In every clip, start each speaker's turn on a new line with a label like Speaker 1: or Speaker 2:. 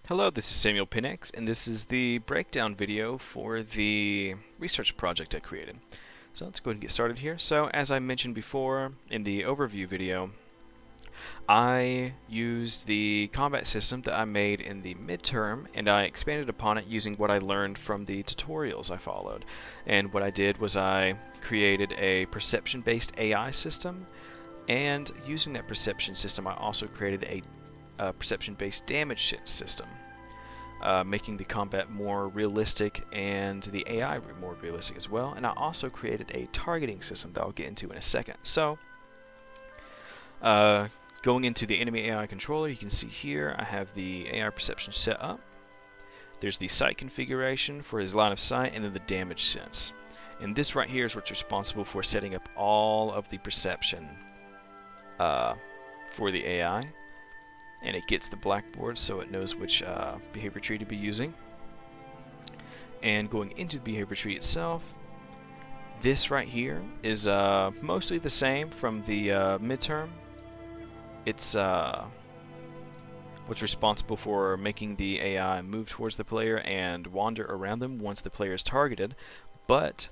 Speaker 1: Hello, this is Samuel Pinx, and this is the breakdown video for the research project I created. So let's go ahead and get started here. So as I mentioned before in the overview video, I used the combat system that I made in the midterm, and I expanded upon it using what I learned from the tutorials I followed. And what I did was I created a perception-based AI system, and using that perception system I also created a perception-based damage system, making the combat more realistic and the AI more realistic as well. And I also created a targeting system that I'll get into in a second. So, going into the enemy AI controller, you can see here I have the AI perception set up. There's the sight configuration for his line of sight, and then the damage sense. And this right here is what's responsible for setting up all of the perception for the AI. And it gets the blackboard so it knows which behavior tree to be using. And going into the behavior tree itself, this right here is mostly the same from the midterm. It's what's responsible for making the AI move towards the player and wander around them once the player is targeted. But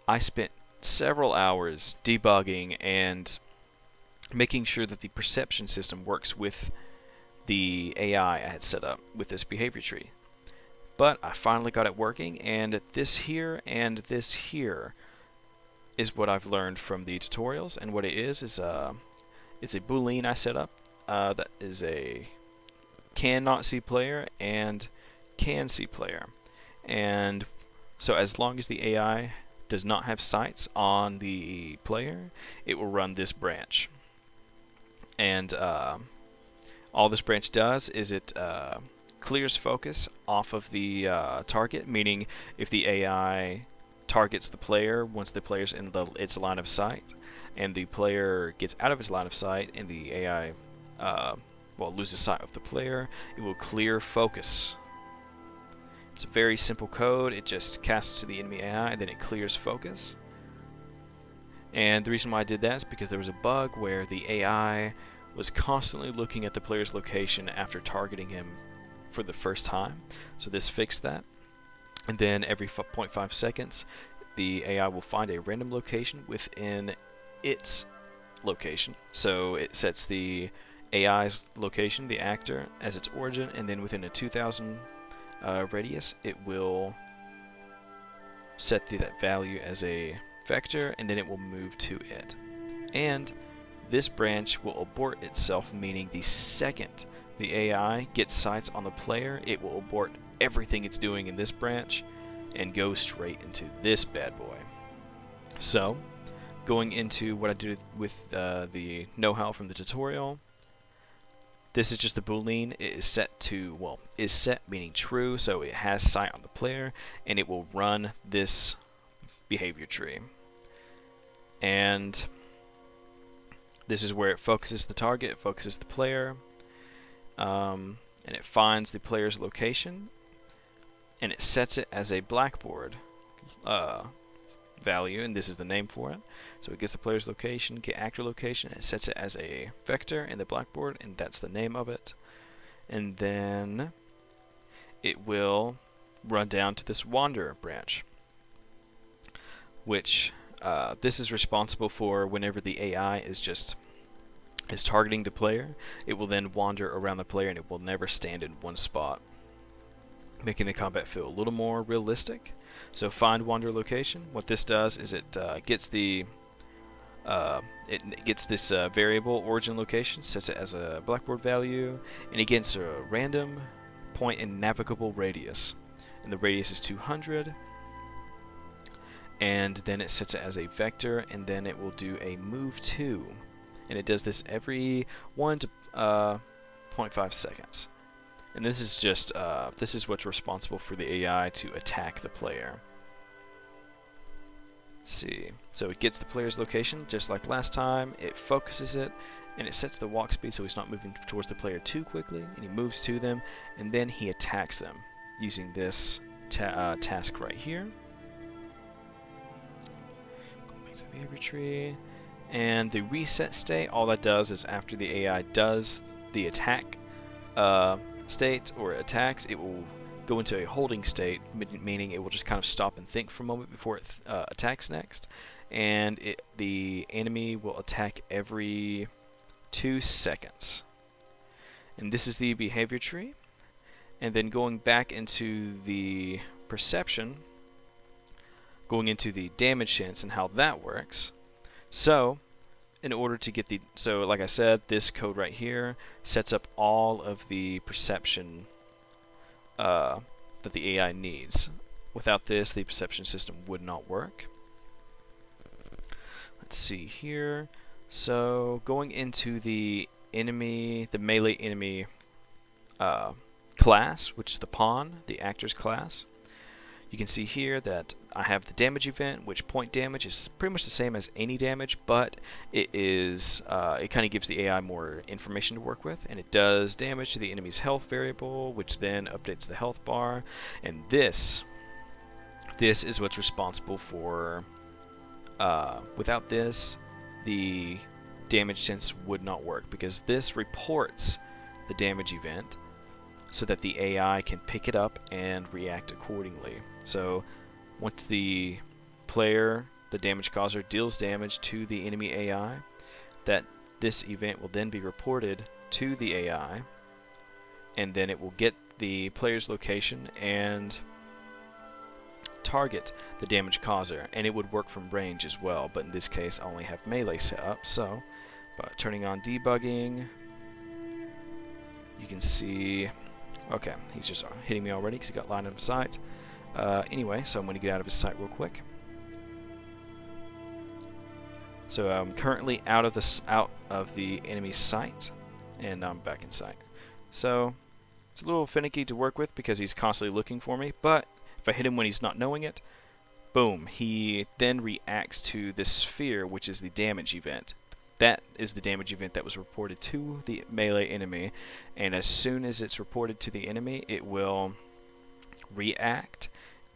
Speaker 1: I spent several hours debugging and making sure that the perception system works with the AI I had set up with this behavior tree. But I finally got it working, and this here and this here is what I've learned from the tutorials. And what it is it's a boolean I set up that is a cannot see player and can see player. And so as long as the AI does not have sights on the player, it will run this branch. And all this branch does is it clears focus off of the target, meaning if the AI targets the player once the player's in its line of sight, and the player gets out of its line of sight, and the AI loses sight of the player, it will clear focus. It's a very simple code. It just casts to the enemy AI, and then it clears focus. And the reason why I did that is because there was a bug where the AI was constantly looking at the player's location after targeting him for the first time. So this fixed that. And then every 0.5 seconds, the AI will find a random location within its location. So it sets the AI's location, the actor, as its origin, and then within a 2000 radius, it will set that value as a vector, and then it will move to it. And this branch will abort itself, meaning the second the AI gets sights on the player, it will abort everything it's doing in this branch and go straight into this bad boy. So, going into what I did with the know-how from the tutorial, this is just the boolean. It is set to, is set meaning true, so it has sight on the player, and it will run this behavior tree. And this is where it focuses the target, it focuses the player, and it finds the player's location, and it sets it as a blackboard value, and this is the name for it. So it gets the player's location, get actor location, and it sets it as a vector in the blackboard, and that's the name of it. And then it will run down to this wanderer branch, which this is responsible for whenever the AI is targeting the player, it will then wander around the player, and it will never stand in one spot, making the combat feel a little more realistic. So find wander location. What this does is it gets this variable origin location, sets it as a blackboard value, and it gets a random point in navigable radius, and the radius is 200. And then it sets it as a vector, and then it will do a move to, and it does this every 1 to 0.5 seconds. And this is just this is what's responsible for the AI to attack the player. Let's see. So it gets the player's location just like last time. It focuses it, and it sets the walk speed so he's not moving towards the player too quickly, and he moves to them, and then he attacks them using this task right here. Behavior tree, and the reset state, all that does is after the AI does the attack, state or attacks, it will go into a holding state, meaning it will just kind of stop and think for a moment before it attacks next. And the enemy will attack every 2 seconds. And this is the behavior tree. And then going back into the perception, going into the damage sense and how that works. So, in order to get like I said, this code right here sets up all of the perception that the AI needs. Without this, the perception system would not work. Let's see here. So, going into the melee enemy class, which is the pawn, the actor's class. You can see here that I have the damage event, which point damage is pretty much the same as any damage, but it kind of gives the AI more information to work with, and it does damage to the enemy's health variable, which then updates the health bar. And this is what's responsible for. Without this, the damage sense would not work, because this reports the damage event so that the AI can pick it up and react accordingly. So once the player, the damage causer, deals damage to the enemy AI, this event will then be reported to the AI, and then it will get the player's location and target the damage causer, and it would work from range as well, but in this case I only have melee set up. So by turning on debugging, you can see, okay, he's just hitting me already because he got line of sight. Anyway, so I'm going to get out of his sight real quick. So I'm currently out of the enemy's sight, and I'm back in sight. So it's a little finicky to work with because he's constantly looking for me, but if I hit him when he's not knowing it, boom, he then reacts to this sphere, which is the damage event. That is the damage event that was reported to the melee enemy, and as soon as it's reported to the enemy, it will react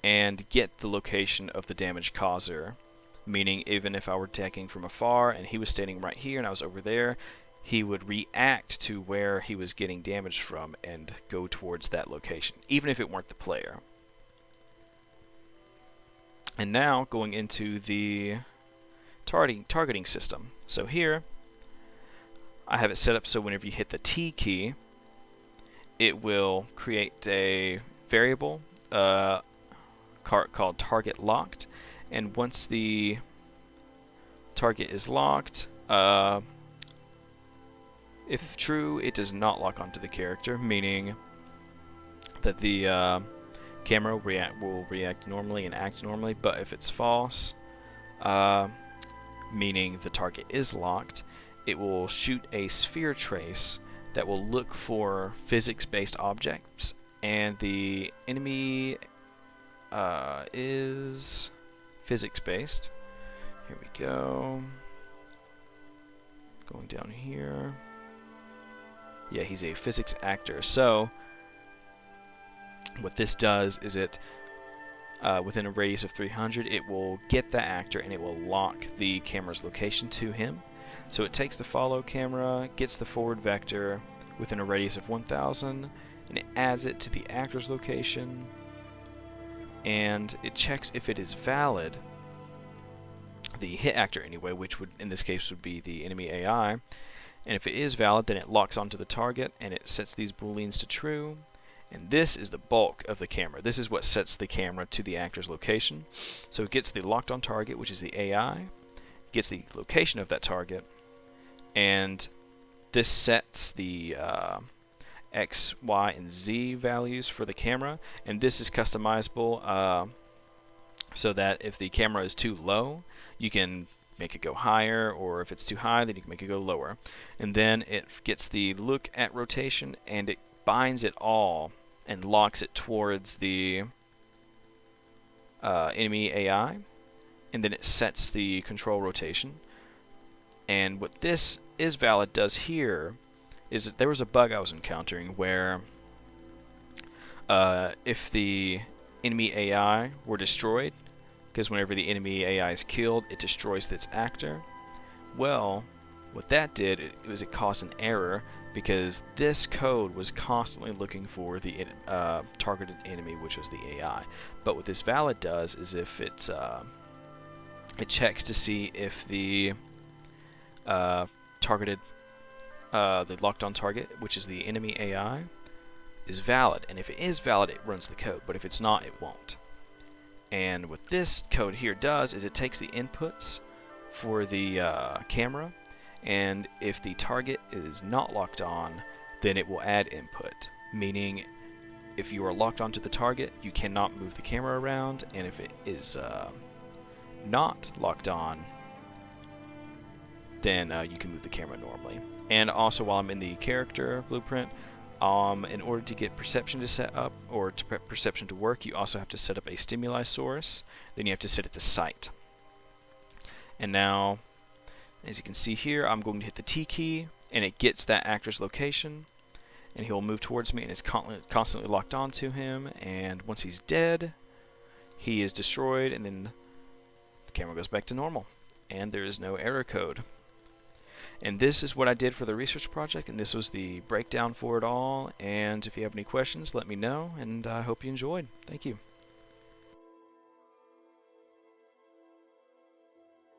Speaker 1: and get the location of the damage causer. Meaning, even if I were attacking from afar and he was standing right here and I was over there, he would react to where he was getting damaged from and go towards that location, even if it weren't the player. And now, going into the targeting system. So here, I have it set up so whenever you hit the T key, it will create a variable called target locked, and once the target is locked, if true, it does not lock onto the character, meaning that the camera will react normally and act normally. But if it's false, meaning the target is locked, it will shoot a sphere trace that will look for physics-based objects, and the enemy is physics-based. Here we go. Going down here. Yeah, he's a physics actor. So what this does is it, within a radius of 300, it will get the actor and it will lock the camera's location to him. So it takes the follow camera, gets the forward vector within a radius of 1000, and it adds it to the actor's location, and it checks if it is valid, the hit actor anyway, which would in this case would be the enemy AI, and if it is valid, then it locks onto the target and it sets these booleans to true. And this is the bulk of the camera. This is what sets the camera to the actor's location. So it gets the locked on target, which is the AI, gets the location of that target, and this sets the X, Y, and Z values for the camera, and this is customizable so that if the camera is too low, you can make it go higher, or if it's too high, then you can make it go lower. And then it gets the look at rotation, and it binds it all and locks it towards the enemy AI, and then it sets the control rotation. And what this is valid does here is that there was a bug I was encountering where if the enemy AI were destroyed, because whenever the enemy AI is killed, it destroys its actor. Well, what that did, it caused an error because this code was constantly looking for the targeted enemy, which was the AI. But what this valid does is if it's it checks to see if the targeted the locked on target, which is the enemy AI, is valid, and if it is valid, it runs the code, but if it's not, it won't. And what this code here does is it takes the inputs for the camera, and if the target is not locked on, then it will add input, meaning if you are locked onto the target, you cannot move the camera around, and if it is not locked on, then you can move the camera normally. And also, while I'm in the character blueprint, in order to get perception to set up, or to perception to work, you also have to set up a stimuli source. Then you have to set it to sight. And now, as you can see here, I'm going to hit the T key, and it gets that actor's location, and he'll move towards me, and it's constantly locked onto him. And once he's dead, he is destroyed, and then the camera goes back to normal, and there is no error code. And this is what I did for the research project, and this was the breakdown for it all. And if you have any questions, let me know, and I hope you enjoyed. Thank you.